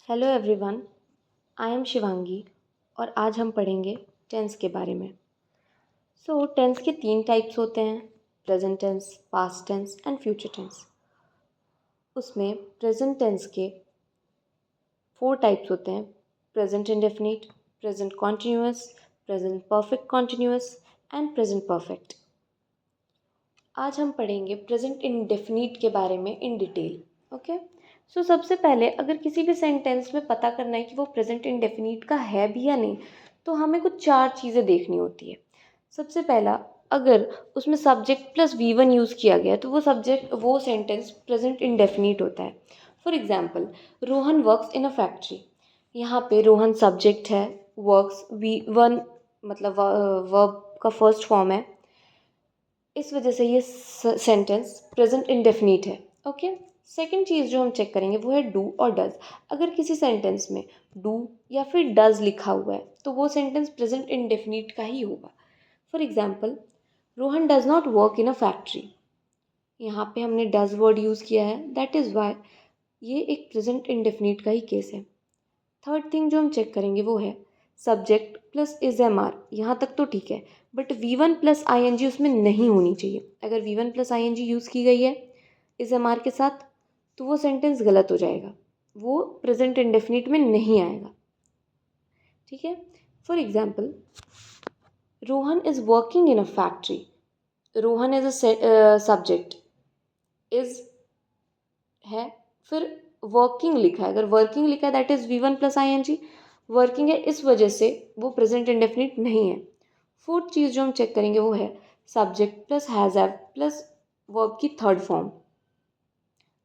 Hello everyone, I am Shivangi और आज हम पढ़ेंगे टेंस के बारे में। टेंस के 3 टाइप्स होते हैं, present tense, past tense and future tense. उसमें प्रेजेंट टेंस के 4 टाइप्स होते हैं, present indefinite, present continuous, present perfect continuous and present perfect. आज हम पढ़ेंगे प्रेजेंट इंडेफिनिट के बारे में इन डिटेल। ओके, सबसे पहले अगर किसी भी सेंटेंस में पता करना है कि वो प्रेजेंट इंडेफिनिट का है भी या नहीं, तो हमें कुछ 4 चीज़ें देखनी होती है। सबसे पहला, अगर उसमें सब्जेक्ट प्लस V1 यूज़ किया गया तो वो सेंटेंस प्रेजेंट इंडेफिनिट होता है। For example, Rohan works in a factory. यहाँ पे रोहन सब्जेक्ट है, वर्क्स V1 मतलब वर्ब का फर्स्ट फॉर्म है, इस वजह से ये सेंटेंस प्रेजेंट इंडेफिनिट है। ओके, सेकंड चीज़ जो हम चेक करेंगे वो है डू और डज। अगर किसी सेंटेंस में डू या फिर डज लिखा हुआ है तो वो सेंटेंस प्रेजेंट इंडेफिनिट का ही होगा। For example, Rohan does not work in a factory. यहाँ पे हमने डज वर्ड यूज़ किया है, दैट इज़ वाई ये एक प्रेजेंट इंडेफिनिट का ही केस है। थर्ड थिंग जो हम चेक करेंगे वो है subject plus is am are. यहाँ तक तो ठीक है, बट V1 प्लस ING उसमें नहीं होनी चाहिए। अगर V1 प्लस ING यूज़ की गई है इज एम आर के साथ तो वो सेंटेंस गलत हो जाएगा, वो प्रेजेंट इंडेफिनिट में नहीं आएगा। ठीक है, for example, Rohan is working in a factory. Rohan is a subject, is है, फिर वर्किंग लिखा है। अगर वर्किंग लिखा है that is V1 plus ING, working है इस वजह से वो प्रेजेंट इंडेफिनिट नहीं है। फोर्थ चीज़ जो हम चेक करेंगे वो है subject plus has have plus verb की थर्ड फॉर्म।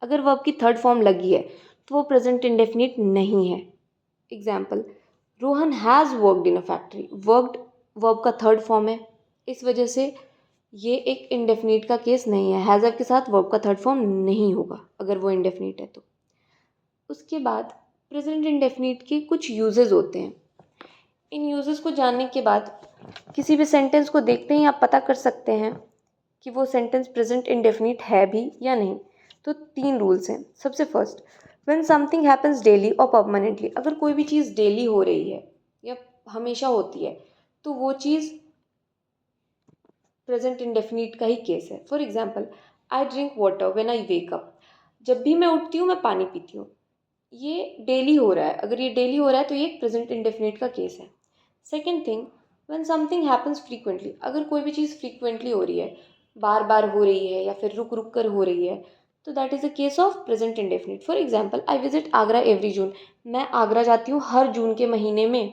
अगर वर्ब की थर्ड फॉर्म लगी है तो वो प्रेजेंट इंडेफिनिट नहीं है। Example, Rohan has worked in a factory. Worked verb का थर्ड फॉर्म है, इस वजह से ये एक इंडेफिनिट का केस नहीं है। हैज़ हैव के साथ वर्ब का थर्ड फॉर्म नहीं होगा अगर वो इंडेफिनिट है तो। उसके बाद प्रेजेंट इंडेफिनिट के कुछ यूजेस होते हैं। इन यूजेस को जानने के बाद किसी भी सेंटेंस को देखते ही आप पता कर सकते हैं कि वो सेंटेंस प्रेजेंट इंडेफिनिट है भी या नहीं। तो 3 रूल्स हैं। सबसे first, when something happens daily और परमानेंटली। अगर कोई भी चीज़ डेली हो रही है या हमेशा होती है तो वो चीज़ प्रेजेंट इंडेफिनिट का ही केस है। For example, I drink water when I wake up. जब भी मैं उठती हूँ मैं पानी पीती हूँ। ये डेली हो रहा है, अगर ये डेली हो रहा है तो ये एक प्रेजेंट इंडेफिनिट का केस है। Second thing, when something happens frequently. अगर कोई भी चीज़ फ्रीक्वेंटली हो रही है, बार बार हो रही है या फिर रुक रुक कर हो रही है, तो that is a case of present indefinite. For example, I visit Agra every June. मैं आगरा जाती हूँ हर जून के महीने में,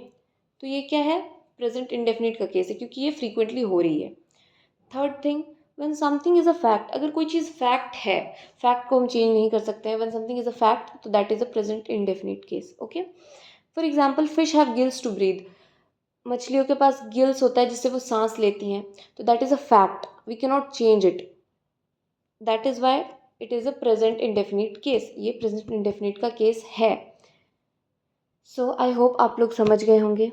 तो ये क्या है, प्रेजेंट इंडेफिनिट का केस है क्योंकि ये फ्रीक्वेंटली हो रही है। Third thing, when something is a fact. अगर कोई चीज़ फैक्ट है, फैक्ट को हम चेंज नहीं कर सकते हैं, when something is a fact तो that is a present indefinite case. Okay, for example, fish have gills to breathe. मछलियों के पास गिल्स होता है जिससे वो सांस लेती हैं, तो that is a fact, we can not change it, that is why it is a present indefinite case. ये प्रेजेंट इंडेफिनिट का केस है। सो आई होप आप लोग समझ गए होंगे।